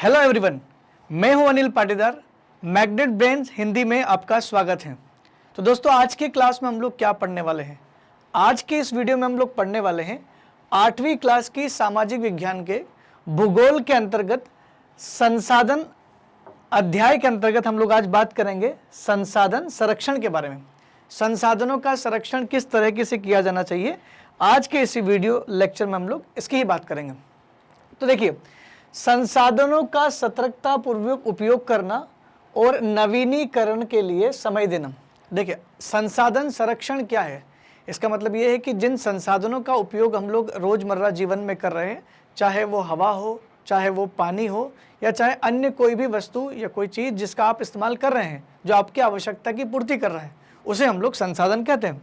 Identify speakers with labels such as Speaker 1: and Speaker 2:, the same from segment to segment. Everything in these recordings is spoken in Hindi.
Speaker 1: हेलो एवरीवन, मैं हूं अनिल पाटीदार। मैग्नेट ब्रेन्स हिंदी में आपका स्वागत है। तो दोस्तों, आज के क्लास में हम लोग क्या पढ़ने वाले हैं? आज के इस वीडियो में हम लोग पढ़ने वाले हैं 8वीं क्लास की सामाजिक विज्ञान के भूगोल के अंतर्गत संसाधन अध्याय के अंतर्गत हम लोग आज बात करेंगे संसाधन संरक्षण के बारे में। संसाधनों का संरक्षण किस तरीके से किया जाना चाहिए, आज के इसी वीडियो लेक्चर में हम लोग इसकी ही बात करेंगे। तो देखिए, संसाधनों का सतर्कतापूर्वक उपयोग करना और नवीनीकरण के लिए समय देना। देखिए, संसाधन संरक्षण क्या है? इसका मतलब ये है कि जिन संसाधनों का उपयोग हम लोग रोजमर्रा जीवन में कर रहे हैं, चाहे वो हवा हो, चाहे वो पानी हो, या चाहे अन्य कोई भी वस्तु या कोई चीज़ जिसका आप इस्तेमाल कर रहे हैं, जो आपकी आवश्यकता की पूर्ति कर रहा है, उसे हम लोग संसाधन कहते हैं।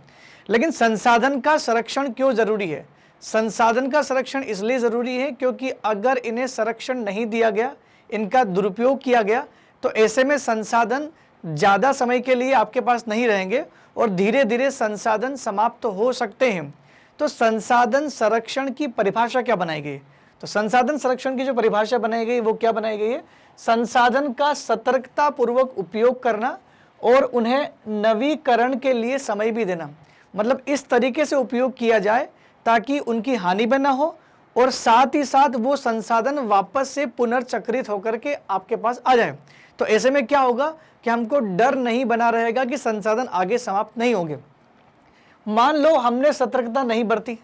Speaker 1: लेकिन संसाधन का संरक्षण क्यों जरूरी है? संसाधन का संरक्षण इसलिए ज़रूरी है क्योंकि अगर इन्हें संरक्षण नहीं दिया गया, इनका दुरुपयोग किया गया, तो ऐसे में संसाधन ज़्यादा समय के लिए आपके पास नहीं रहेंगे और धीरे धीरे संसाधन समाप्त हो सकते हैं। तो संसाधन संरक्षण की परिभाषा क्या बनाई गई? तो संसाधन संरक्षण की जो परिभाषा बनाई गई वो क्या बनाई गई है? संसाधन का सतर्कतापूर्वक उपयोग करना और उन्हें नवीकरण के लिए समय भी देना। मतलब इस तरीके से उपयोग किया जाए ताकि उनकी हानि भी ना हो और साथ ही साथ वो संसाधन वापस से पुनर्चक्रित होकर के आपके पास आ जाए। तो ऐसे में क्या होगा कि हमको डर नहीं बना रहेगा कि संसाधन आगे समाप्त नहीं होंगे। मान लो हमने सतर्कता नहीं बरती,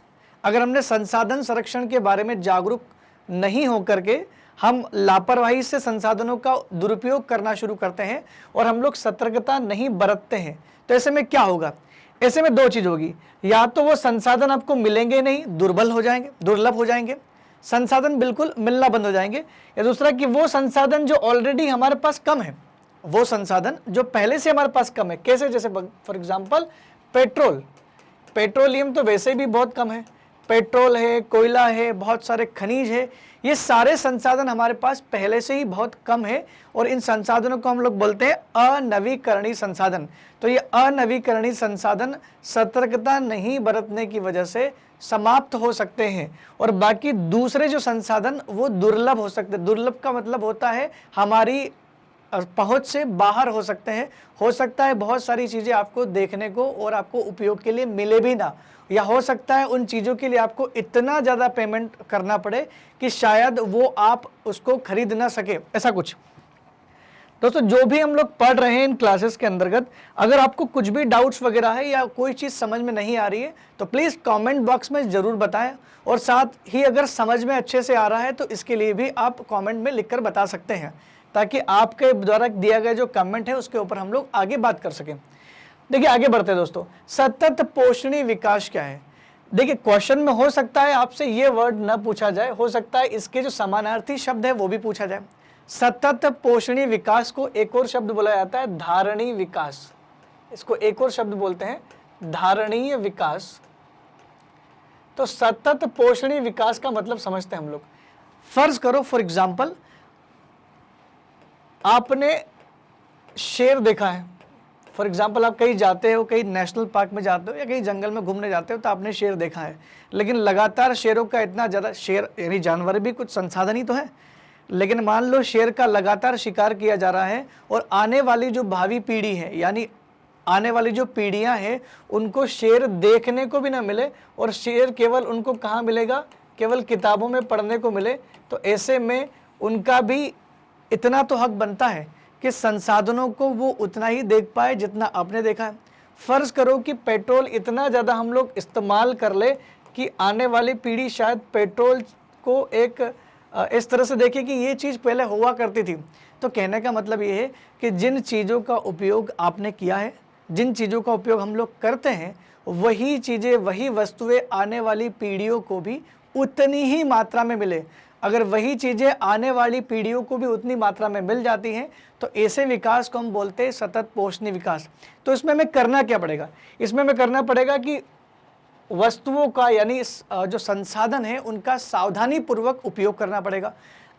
Speaker 1: अगर हमने संसाधन संरक्षण के बारे में जागरूक नहीं होकर के हम लापरवाही से संसाधनों का दुरुपयोग करना शुरू करते हैं और हम लोग सतर्कता नहीं बरतते हैं, तो ऐसे में क्या होगा? ऐसे में दो चीज होगी, या तो वो संसाधन आपको मिलेंगे नहीं, दुर्लभ हो जाएंगे, संसाधन बिल्कुल मिलना बंद हो जाएंगे, या दूसरा कि वो संसाधन जो ऑलरेडी हमारे पास कम है, वो संसाधन जो पहले से हमारे पास कम है, कैसे? जैसे फॉर एग्जांपल पेट्रोलियम तो वैसे भी बहुत कम है, पेट्रोल है, कोयला है, बहुत सारे खनिज है, ये सारे संसाधन हमारे पास पहले से ही बहुत कम है और इन संसाधनों को हम लोग बोलते हैं अनवीकरणीय संसाधन। तो ये अनवीकरणीय संसाधन सतर्कता नहीं बरतने की वजह से समाप्त हो सकते हैं और बाकी दूसरे जो संसाधन वो दुर्लभ हो सकते हैं। दुर्लभ का मतलब होता है हमारी पहुंच से बाहर हो सकते हैं। हो सकता है बहुत सारी चीज़ें आपको देखने को और आपको उपयोग के लिए मिले भी ना, या हो सकता है उन चीज़ों के लिए आपको इतना ज़्यादा पेमेंट करना पड़े कि शायद वो आप उसको खरीद ना सके, ऐसा कुछ। दोस्तों, जो भी हम लोग पढ़ रहे हैं इन क्लासेस के अंतर्गत, अगर आपको कुछ भी डाउट्स वगैरह है या कोई चीज़ समझ में नहीं आ रही है तो प्लीज़ कमेंट बॉक्स में ज़रूर बताएं, और साथ ही अगर समझ में अच्छे से आ रहा है तो इसके लिए भी आप कमेंट में लिखकर बता सकते हैं, ताकि आपके द्वारा दिया गया जो कमेंट है उसके ऊपर हम लोग आगे बात कर सकें। देखिए, आगे बढ़ते हैं दोस्तों। सतत पोषणीय विकास क्या है? देखिए, क्वेश्चन में हो सकता है आपसे ये वर्ड न पूछा जाए, हो सकता है इसके जो समानार्थी शब्द है वो भी पूछा जाए। सतत पोषणीय विकास को एक और शब्द बोला जाता है धारणीय विकास। इसको एक और शब्द बोलते हैं धारणीय विकास। तो सतत पोषणीय विकास का मतलब समझते हैं हम लोग। फर्ज करो फॉर एग्जाम्पल आपने शेर देखा है। फॉर एग्जाम्पल आप कहीं जाते हो, कहीं नेशनल पार्क में जाते हो या कहीं जंगल में घूमने जाते हो, तो आपने शेर देखा है, लेकिन लगातार शेरों का इतना ज़्यादा, शेर यानी जानवर भी कुछ संसाधन ही तो है, लेकिन मान लो शेर का लगातार शिकार किया जा रहा है और आने वाली जो भावी पीढ़ी है, यानी आने वाली जो पीढ़ियाँ हैं, उनको शेर देखने को भी ना मिले और शेर केवल उनको कहाँ मिलेगा? केवल किताबों में पढ़ने को मिले। तो ऐसे में उनका भी इतना तो हक बनता है कि संसाधनों को वो उतना ही देख पाए जितना आपने देखा है। फर्ज करो कि पेट्रोल इतना ज़्यादा हम लोग इस्तेमाल कर ले कि आने वाली पीढ़ी शायद पेट्रोल को एक इस तरह से देखे कि ये चीज़ पहले हुआ करती थी। तो कहने का मतलब ये है कि जिन चीज़ों का उपयोग आपने किया है, जिन चीज़ों का उपयोग हम लोग करते हैं, वही चीज़ें, वही वस्तुएं आने वाली पीढ़ियों को भी उतनी ही मात्रा में मिले। अगर वही चीज़ें आने वाली पीढ़ियों को भी उतनी मात्रा में मिल जाती हैं तो ऐसे विकास को हम बोलते हैं सतत पोषणीय विकास। तो इसमें हमें करना क्या पड़ेगा? इसमें हमें करना पड़ेगा कि वस्तुओं का, यानी जो संसाधन है उनका सावधानी पूर्वक उपयोग करना पड़ेगा।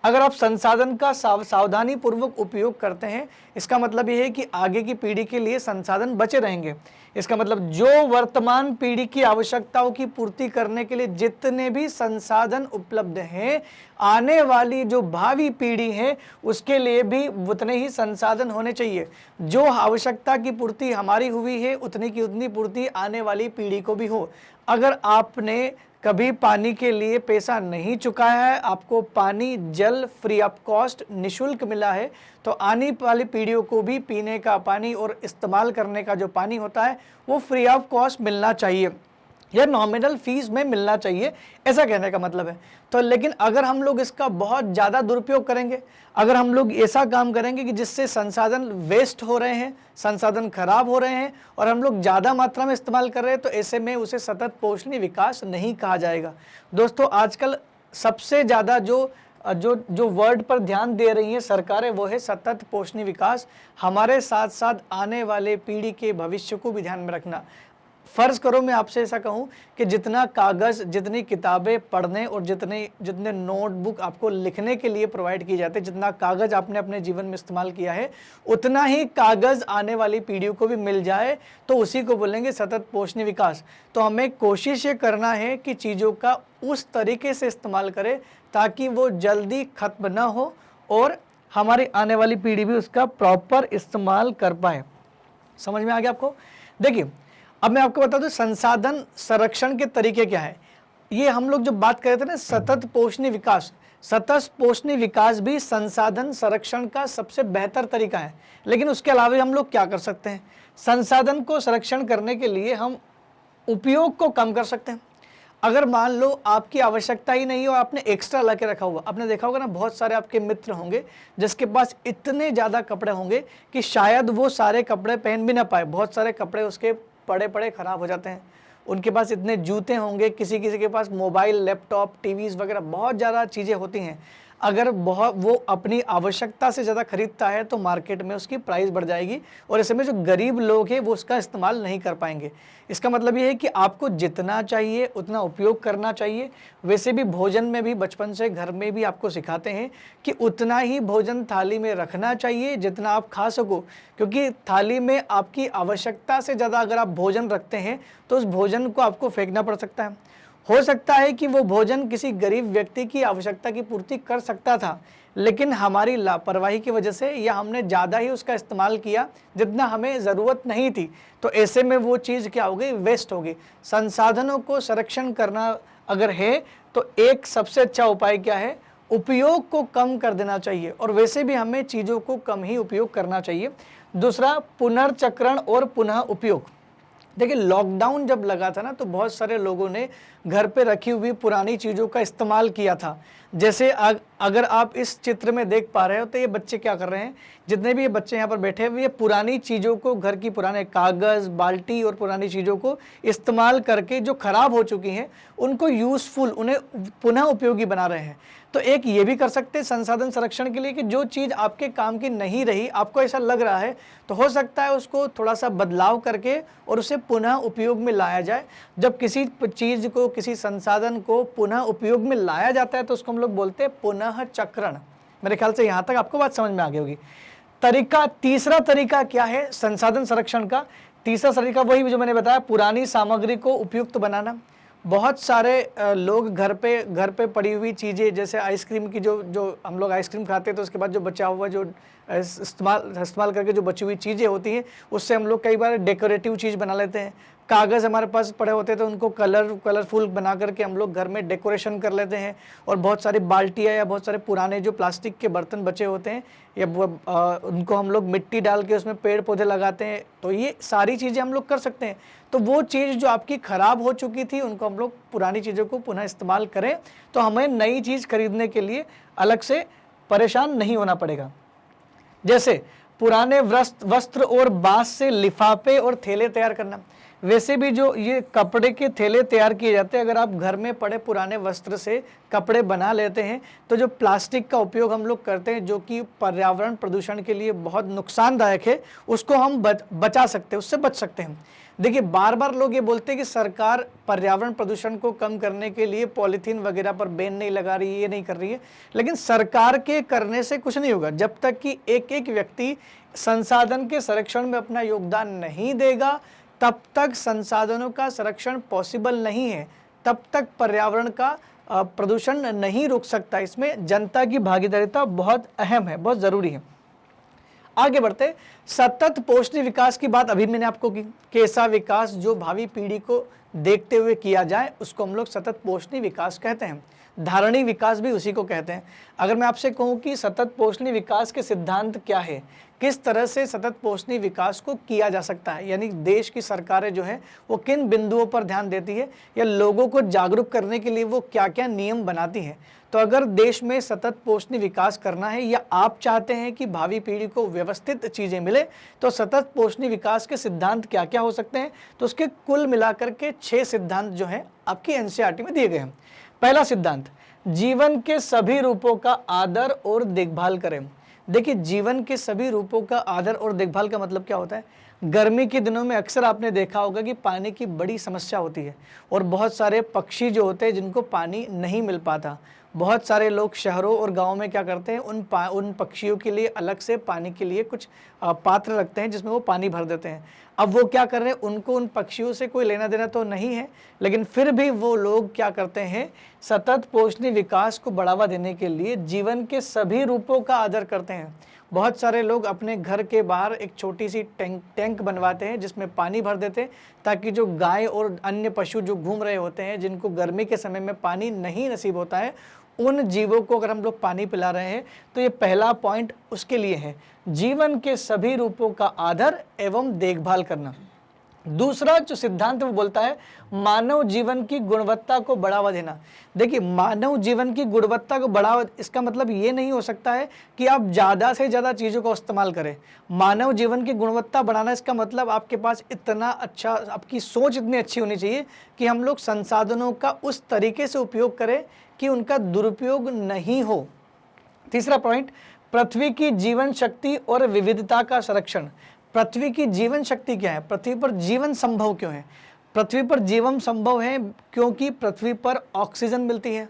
Speaker 1: अगर आप संसाधन का सावधानी पूर्वक उपयोग करते हैं, इसका मतलब यह है कि आगे की पीढ़ी के लिए संसाधन बचे रहेंगे। इसका मतलब जो वर्तमान पीढ़ी की आवश्यकताओं की पूर्ति करने के लिए जितने भी संसाधन उपलब्ध हैं, आने वाली जो भावी पीढ़ी है उसके लिए भी उतने ही संसाधन होने चाहिए। जो आवश्यकता की पूर्ति हमारी हुई है उतनी की उतनी पूर्ति आने वाली पीढ़ी को भी हो। अगर आपने कभी पानी के लिए पैसा नहीं चुकाया है, आपको पानी जल फ्री ऑफ कॉस्ट निशुल्क मिला है, तो आने वाली पीढ़ियों को भी पीने का पानी और इस्तेमाल करने का जो पानी होता है वो फ्री ऑफ कॉस्ट मिलना चाहिए या नॉमिनल फीस में मिलना चाहिए, ऐसा कहने का मतलब है। तो लेकिन अगर हम लोग इसका बहुत ज़्यादा दुरुपयोग करेंगे, अगर हम लोग ऐसा काम करेंगे कि जिससे संसाधन वेस्ट हो रहे हैं, संसाधन खराब हो रहे हैं और हम लोग ज़्यादा मात्रा में इस्तेमाल कर रहे हैं, तो ऐसे में उसे सतत पोषणीय विकास नहीं कहा जाएगा। दोस्तों, आजकल सबसे ज़्यादा जो वर्ड पर ध्यान दे रही है सरकारें वो है सतत पोषणीय विकास। हमारे साथ साथ आने वाले पीढ़ी के भविष्य को भी ध्यान में रखना। फ़र्ज़ करो मैं आपसे ऐसा कहूँ कि जितना कागज़, जितनी किताबें पढ़ने और जितने नोटबुक आपको लिखने के लिए प्रोवाइड किए जाते हैं, जितना कागज़ आपने अपने जीवन में इस्तेमाल किया है, उतना ही कागज़ आने वाली पीढ़ियों को भी मिल जाए, तो उसी को बोलेंगे सतत पोषणीय विकास। तो हमें कोशिश ये करना है कि चीज़ों का उस तरीके से इस्तेमाल करें ताकि वो जल्दी ख़त्म ना हो और हमारी आने वाली पीढ़ी भी उसका प्रॉपर इस्तेमाल कर पाए। समझ में आ गया आपको? देखिए, अब मैं आपको बता दूं संसाधन संरक्षण के तरीके क्या है। ये हम लोग जो बात कर रहे थे ना सतत पोषणीय विकास, सतत पोषणीय विकास भी संसाधन संरक्षण का सबसे बेहतर तरीका है। लेकिन उसके अलावा हम लोग क्या कर सकते हैं? संसाधन को संरक्षण करने के लिए हम उपयोग को कम कर सकते हैं। अगर मान लो आपकी आवश्यकता ही नहीं हो, आपने एक्स्ट्रा ला के रखा हुआ, आपने देखा होगा ना बहुत सारे आपके मित्र होंगे जिसके पास इतने ज़्यादा कपड़े होंगे कि शायद वो सारे कपड़े पहन भी ना पाए। बहुत सारे कपड़े उसके पड़े पड़े ख़राब हो जाते हैं। उनके पास इतने जूते होंगे, किसी किसी के पास मोबाइल, लैपटॉप, टीवीज़ वगैरह बहुत ज़्यादा चीज़ें होती हैं। अगर वो अपनी आवश्यकता से ज़्यादा खरीदता है तो मार्केट में उसकी प्राइस बढ़ जाएगी और ऐसे में जो गरीब लोग हैं वो उसका इस्तेमाल नहीं कर पाएंगे। इसका मतलब ये है कि आपको जितना चाहिए उतना उपयोग करना चाहिए। वैसे भी भोजन में भी बचपन से घर में भी आपको सिखाते हैं कि उतना ही भोजन थाली में रखना चाहिए जितना आप खा सको, क्योंकि थाली में आपकी आवश्यकता से ज़्यादा अगर आप भोजन रखते हैं तो उस भोजन को आपको फेंकना पड़ सकता है। हो सकता है कि वो भोजन किसी गरीब व्यक्ति की आवश्यकता की पूर्ति कर सकता था, लेकिन हमारी लापरवाही की वजह से या हमने ज़्यादा ही उसका इस्तेमाल किया जितना हमें ज़रूरत नहीं थी, तो ऐसे में वो चीज़ क्या हो गई, वेस्ट हो गई। संसाधनों को संरक्षण करना अगर है तो एक सबसे अच्छा उपाय क्या है, उपयोग को कम कर देना चाहिए और वैसे भी हमें चीज़ों को कम ही उपयोग करना चाहिए। दूसरा, पुनर्चक्रण और पुनः उपयोग। देखिए, लॉकडाउन जब लगा था ना तो बहुत सारे लोगों ने घर पे रखी हुई पुरानी चीज़ों का इस्तेमाल किया था। जैसे अगर आप इस चित्र में देख पा रहे हो तो ये बच्चे क्या कर रहे हैं, जितने भी ये बच्चे यहाँ पर बैठे हुए, ये पुरानी चीज़ों को, घर की पुराने कागज़, बाल्टी और पुरानी चीज़ों को इस्तेमाल करके जो ख़राब हो चुकी हैं उनको यूज़फुल, उन्हें पुनः उपयोगी बना रहे हैं। तो एक ये भी कर सकते हैं संसाधन संरक्षण के लिए कि जो चीज़ आपके काम की नहीं रही, आपको ऐसा लग रहा है, तो हो सकता है उसको थोड़ा सा बदलाव करके और उसे पुनः उपयोग में लाया जाए। जब किसी चीज़ को, किसी संसाधन को पुनः उपयोग में लाया जाता है तो उसको हम लोग बोलते हैं पुनः चक्रण। मेरे ख्याल से यहाँ तक आपको बात समझ में आ गई होगी। तीसरा तरीका क्या है संसाधन संरक्षण का? तीसरा तरीका वही जो मैंने बताया, पुरानी सामग्री को उपयुक्त बनाना। बहुत सारे लोग घर पे पड़ी हुई चीज़ें, जैसे आइसक्रीम की जो हम लोग आइसक्रीम खाते हैं तो उसके बाद जो बचा हुआ जो इस्तेमाल करके जो बची हुई चीज़ें होती हैं उससे हम लोग कई बार डेकोरेटिव चीज़ बना लेते हैं। कागज़ हमारे पास पड़े होते हैं तो उनको कलरफुल बना करके हम लोग घर में डेकोरेशन कर लेते हैं। और बहुत सारी बाल्टियाँ या बहुत सारे पुराने जो प्लास्टिक के बर्तन बचे होते हैं या उनको हम लोग मिट्टी डाल के उसमें पेड़ पौधे लगाते हैं। तो ये सारी चीज़ें हम लोग कर सकते हैं। तो वो चीज़ जो आपकी ख़राब हो चुकी थी उनको हम लोग, पुरानी चीज़ों को पुनः इस्तेमाल करें तो हमें नई चीज़ खरीदने के लिए अलग से परेशान नहीं होना पड़ेगा। जैसे पुराने वस्त्र और बांस से लिफाफे और थैले तैयार करना। वैसे भी जो ये कपड़े के थैले तैयार किए जाते हैं, अगर आप घर में पड़े पुराने वस्त्र से कपड़े बना लेते हैं तो जो प्लास्टिक का उपयोग हम लोग करते हैं जो कि पर्यावरण प्रदूषण के लिए बहुत नुकसानदायक है, उसको हम बचा सकते हैं, उससे बच सकते हैं। देखिए, बार बार लोग ये बोलते हैं कि सरकार पर्यावरण प्रदूषण को कम करने के लिए पॉलीथीन वगैरह पर बैन नहीं लगा रही है, ये नहीं कर रही है, लेकिन सरकार के करने से कुछ नहीं होगा। जब तक कि एक एक व्यक्ति संसाधन के संरक्षण में अपना योगदान नहीं देगा, तब तक संसाधनों का संरक्षण पॉसिबल नहीं है, तब तक पर्यावरण का प्रदूषण नहीं रुक सकता। इसमें जनता की भागीदारिता बहुत अहम है, बहुत ज़रूरी है। आगे बढ़ते, सतत पोषणीय विकास की बात अभी मैंने आपको की कि ऐसा विकास जो भावी पीढ़ी को देखते हुए किया जाए उसको हम लोग सतत पोषणीय विकास कहते हैं। धारणीय विकास भी उसी को कहते हैं। अगर मैं आपसे कहूं कि सतत पोषणीय विकास के सिद्धांत क्या है, किस तरह से सतत पोषणीय विकास को किया जा सकता है, यानी देश की सरकारें जो है वो किन बिंदुओं पर ध्यान देती है या लोगों को जागरूक करने के लिए वो क्या क्या नियम बनाती है, तो अगर देश में सतत पोषणीय विकास करना है या आप चाहते हैं कि भावी पीढ़ी को व्यवस्थित चीज़ें मिले, तो सतत पोषणीय विकास के सिद्धांत क्या क्या हो सकते हैं, तो उसके कुल मिलाकर के 6 सिद्धांत जो हैं आपकी एनसीईआरटी में दिए गए हैं। पहला सिद्धांत, जीवन के सभी रूपों का आदर और देखभाल करें। देखिए, जीवन के सभी रूपों का आदर और देखभाल का मतलब क्या होता है। गर्मी के दिनों में अक्सर आपने देखा होगा कि पानी की बड़ी समस्या होती है और बहुत सारे पक्षी जो होते हैं जिनको पानी नहीं मिल पाता। बहुत सारे लोग शहरों और गांवों में क्या करते हैं, उन पक्षियों के लिए अलग से पानी के लिए कुछ पात्र रखते हैं जिसमें वो पानी भर देते हैं। अब वो क्या कर रहे हैं, उनको उन पक्षियों से कोई लेना देना तो नहीं है, लेकिन फिर भी वो लोग क्या करते हैं, सतत पोषणीय विकास को बढ़ावा देने के लिए जीवन के सभी रूपों का आदर करते हैं। बहुत सारे लोग अपने घर के बाहर एक छोटी सी टैंक बनवाते हैं जिसमें पानी भर देते हैं, ताकि जो गाय और अन्य पशु जो घूम रहे होते हैं, जिनको गर्मी के समय में पानी नहीं नसीब होता है, उन जीवों को अगर हम लोग पानी पिला रहे हैं, तो ये पहला पॉइंट उसके लिए है, जीवन के सभी रूपों का आदर एवं देखभाल करना। दूसरा जो सिद्धांत वो बोलता है, मानव जीवन की गुणवत्ता को बढ़ावा देना। देखिए, मानव जीवन की गुणवत्ता को बढ़ावा, इसका मतलब ये नहीं हो सकता है कि आप ज़्यादा से ज़्यादा चीज़ों का इस्तेमाल करें। मानव जीवन की गुणवत्ता बढ़ाना, इसका मतलब आपके पास इतना अच्छा, आपकी सोच इतनी अच्छी होनी चाहिए कि हम लोग संसाधनों का उस तरीके से उपयोग करें कि उनका दुरुपयोग नहीं हो। तीसरा पॉइंट, पृथ्वी की जीवन शक्ति और विविधता का संरक्षण। पृथ्वी की जीवन शक्ति क्या है, पृथ्वी पर जीवन संभव क्यों है। पृथ्वी पर जीवन संभव है क्योंकि पृथ्वी पर ऑक्सीजन मिलती है।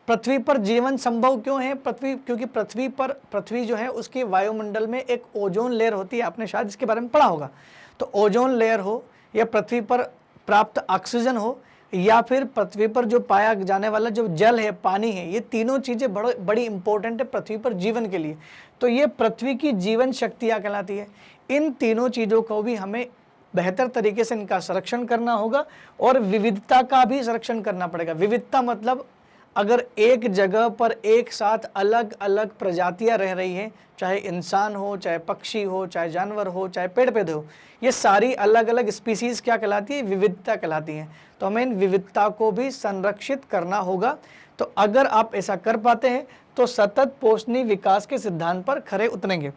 Speaker 1: पृथ्वी पर जीवन संभव क्यों है, क्योंकि पृथ्वी जो है उसके वायुमंडल में एक ओजोन लेयर होती है, आपने शायद इसके बारे में पढ़ा होगा। तो ओजोन लेयर हो या पृथ्वी पर प्राप्त ऑक्सीजन हो या फिर पृथ्वी पर जो पाया जाने वाला जो जल है, पानी है, ये तीनों चीज़ें बड़ी इंपॉर्टेंट है पृथ्वी पर जीवन के लिए। तो ये पृथ्वी की जीवन शक्तियाँ कहलाती है। इन तीनों चीज़ों को भी हमें बेहतर तरीके से इनका संरक्षण करना होगा और विविधता का भी संरक्षण करना पड़ेगा। विविधता मतलब अगर एक जगह पर एक साथ अलग अलग प्रजातियां रह रही हैं, चाहे इंसान हो, चाहे पक्षी हो, चाहे जानवर हो, चाहे पेड़ पौधे हो, ये सारी अलग अलग स्पीसीज क्या कहलाती है, विविधता कहलाती हैं। तो हमें इन विविधता को भी संरक्षित करना होगा। तो अगर आप ऐसा कर पाते हैं तो सतत पोषणीय विकास के सिद्धांत पर खरे उतरेंगे।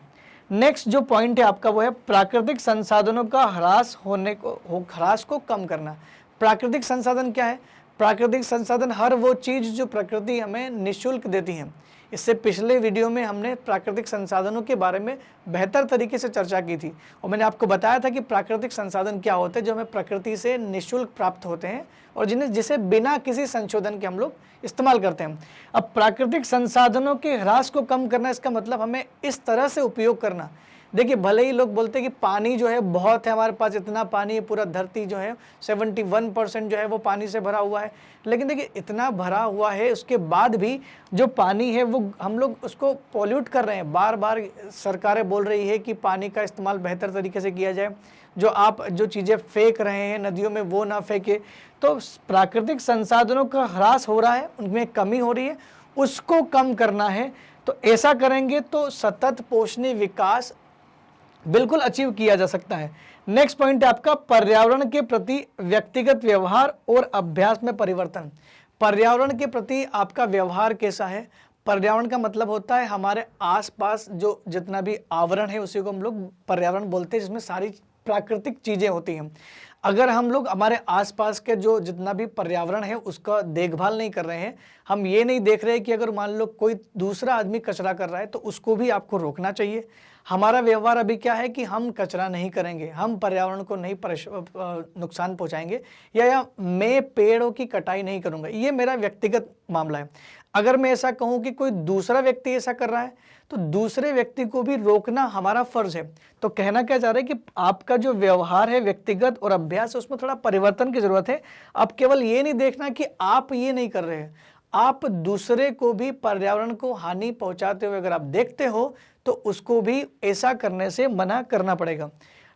Speaker 1: नेक्स्ट जो पॉइंट है आपका वो है प्राकृतिक संसाधनों का ह्रास को कम करना। प्राकृतिक संसाधन क्या है, प्राकृतिक संसाधन हर वो चीज़ जो प्रकृति हमें निःशुल्क देती है। इससे पिछले वीडियो में हमने प्राकृतिक संसाधनों के बारे में बेहतर तरीके से चर्चा की थी और मैंने आपको बताया था कि प्राकृतिक संसाधन क्या होते हैं जो हमें प्रकृति से निःशुल्क प्राप्त होते हैं और जिसे बिना किसी संशोधन के हम लोग इस्तेमाल करते हैं। अब प्राकृतिक संसाधनों के ह्रास को कम करना, इसका मतलब हमें इस तरह से उपयोग करना। देखिए, भले ही लोग बोलते हैं कि पानी जो है बहुत है, हमारे पास इतना पानी है, पूरा धरती जो है 71% जो है वो पानी से भरा हुआ है, लेकिन देखिए इतना भरा हुआ है उसके बाद भी जो पानी है वो हम लोग उसको पॉल्यूट कर रहे हैं। बार बार सरकारें बोल रही है कि पानी का इस्तेमाल बेहतर तरीके से किया जाए, जो चीज़ें फेंक रहे हैं नदियों में वो ना फेंके। तो प्राकृतिक संसाधनों का ह्रास हो रहा है, उनमें कमी हो रही है, उसको कम करना है। तो ऐसा करेंगे तो सतत पोषणीय विकास बिल्कुल अचीव किया जा सकता है। नेक्स्ट पॉइंट है आपका पर्यावरण के प्रति व्यक्तिगत व्यवहार और अभ्यास में परिवर्तन। पर्यावरण के प्रति आपका व्यवहार कैसा है। पर्यावरण का मतलब होता है हमारे आसपास जो जितना भी आवरण है उसी को हम लोग पर्यावरण बोलते हैं, जिसमें सारी प्राकृतिक चीज़ें होती हैं। अगर हम लोग हमारे आसपास के जो जितना भी पर्यावरण है उसका देखभाल नहीं कर रहे हैं, हम ये नहीं देख रहे कि अगर मान लो कोई दूसरा आदमी कचरा कर रहा है तो उसको भी आपको रोकना चाहिए। हमारा व्यवहार अभी क्या है कि हम कचरा नहीं करेंगे, हम पर्यावरण को नहीं नुकसान पहुंचाएंगे, या मैं पेड़ों की कटाई नहीं करूंगा, ये मेरा व्यक्तिगत मामला है। अगर मैं ऐसा कहूं कि कोई दूसरा व्यक्ति ऐसा कर रहा है तो दूसरे व्यक्ति को भी रोकना हमारा फर्ज है। तो कहना क्या चाह रहे हैं कि आपका जो व्यवहार है व्यक्तिगत और अभ्यास है उसमें थोड़ा परिवर्तन की जरूरत है। आप केवल ये नहीं देखना कि आप ये नहीं कर रहे हैं, आप दूसरे को भी पर्यावरण को हानि पहुंचाते हुए अगर आप देखते हो तो उसको भी ऐसा करने से मना करना पड़ेगा।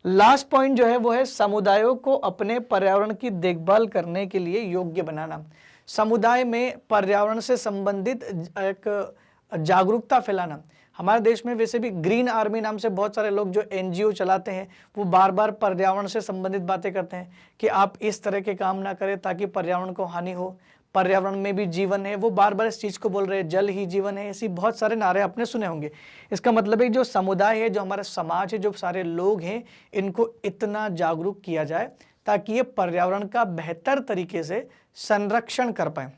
Speaker 1: लास्ट पॉइंट जो है वो है समुदायों को अपने पर्यावरण की देखभाल करने के लिए योग्य बनाना। समुदाय में पर्यावरण से संबंधित एक जागरूकता फैलाना। हमारे देश में वैसे भी ग्रीन आर्मी नाम से बहुत सारे लोग जो एनजीओ चलाते हैं वो बार बार पर्यावरण से संबंधित बातें करते हैं कि आप इस तरह के काम ना करें ताकि पर्यावरण को हानि हो, पर्यावरण में भी जीवन है, वो बार बार इस चीज़ को बोल रहे हैं, जल ही जीवन है, ऐसी बहुत सारे नारे आपने सुने होंगे। इसका मतलब है जो समुदाय है, जो हमारा समाज है, जो सारे लोग हैं, इनको इतना जागरूक किया जाए ताकि ये पर्यावरण का बेहतर तरीके से संरक्षण कर पाए।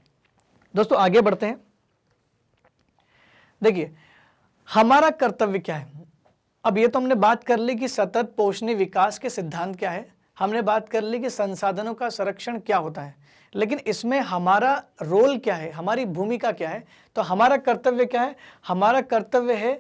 Speaker 1: दोस्तों आगे बढ़ते हैं। देखिए हमारा कर्तव्य क्या है। अब ये तो हमने बात कर ली कि सतत पोषणीय विकास के सिद्धांत क्या है, हमने बात कर ली कि संसाधनों का संरक्षण क्या होता है, लेकिन इसमें हमारा रोल क्या है, हमारी भूमिका क्या है। तो हमारा कर्तव्य क्या है? हमारा कर्तव्य है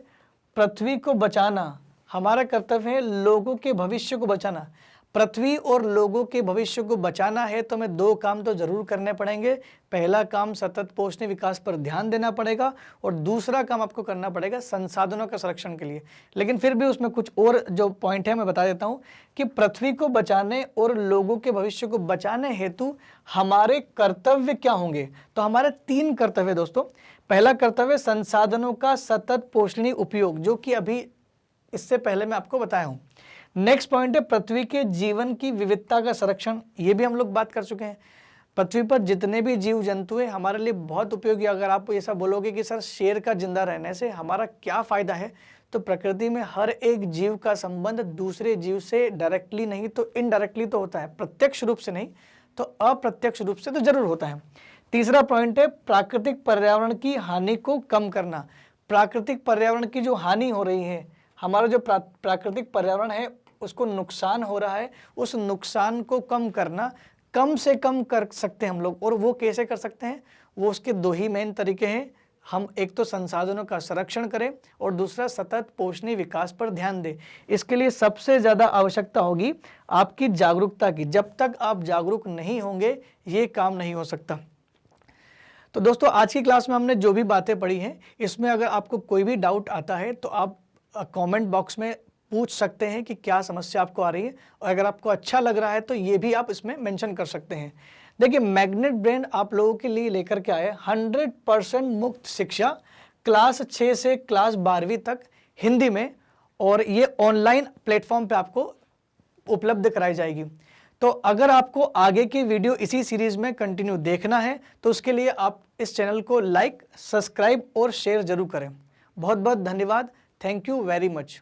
Speaker 1: पृथ्वी को बचाना, हमारा कर्तव्य है लोगों के भविष्य को बचाना। पृथ्वी और लोगों के भविष्य को बचाना है तो हमें दो काम तो जरूर करने पड़ेंगे। पहला काम सतत पोषणीय विकास पर ध्यान देना पड़ेगा और दूसरा काम आपको करना पड़ेगा संसाधनों का संरक्षण के लिए। लेकिन फिर भी उसमें कुछ और जो पॉइंट है मैं बता देता हूं कि पृथ्वी को बचाने और लोगों के भविष्य को बचाने हेतु हमारे कर्तव्य क्या होंगे। तो हमारे 3 कर्तव्य दोस्तों। पहला कर्तव्य संसाधनों का सतत पोषणीय उपयोग, जो कि अभी इससे पहले मैं आपको बताया हूं। नेक्स्ट पॉइंट है पृथ्वी के जीवन की विविधता का संरक्षण, ये भी हम लोग बात कर चुके हैं। पृथ्वी पर जितने भी जीव जंतु हैं हमारे लिए बहुत उपयोगी। अगर आप ऐसा बोलोगे कि सर शेर का जिंदा रहने से हमारा क्या फायदा है, तो प्रकृति में हर एक जीव का संबंध दूसरे जीव से डायरेक्टली नहीं तो इनडायरेक्टली तो होता है, प्रत्यक्ष रूप से नहीं तो अप्रत्यक्ष रूप से तो जरूर होता है। तीसरा पॉइंट है प्राकृतिक पर्यावरण की हानि को कम करना। प्राकृतिक पर्यावरण की जो हानि हो रही है, हमारा जो प्राकृतिक पर्यावरण है उसको नुकसान हो रहा है, उस नुकसान को कम करना, कम से कम कर सकते हैं हम लोग। और वो कैसे कर सकते हैं? वो उसके 2 ही मेन तरीके हैं। हम एक तो संसाधनों का संरक्षण करें और दूसरा सतत पोषणीय विकास पर ध्यान दें। इसके लिए सबसे ज़्यादा आवश्यकता होगी आपकी जागरूकता की। जब तक आप जागरूक नहीं होंगे ये काम नहीं हो सकता। तो दोस्तों आज की क्लास में हमने जो भी बातें पढ़ी हैं, इसमें अगर आपको कोई भी डाउट आता है तो आप कमेंट बॉक्स में पूछ सकते हैं कि क्या समस्या आपको आ रही है, और अगर आपको अच्छा लग रहा है तो ये भी आप इसमें मेंशन कर सकते हैं। देखिए मैग्नेट ब्रेन आप लोगों के लिए लेकर के आए 100% मुफ्त शिक्षा क्लास 6 से क्लास 12वीं तक हिंदी में, और ये ऑनलाइन प्लेटफॉर्म पे आपको उपलब्ध कराई जाएगी। तो अगर आपको आगे की वीडियो इसी सीरीज में कंटिन्यू देखना है तो उसके लिए आप इस चैनल को लाइक, सब्सक्राइब और शेयर जरूर करें। बहुत बहुत धन्यवाद। Thank you very much.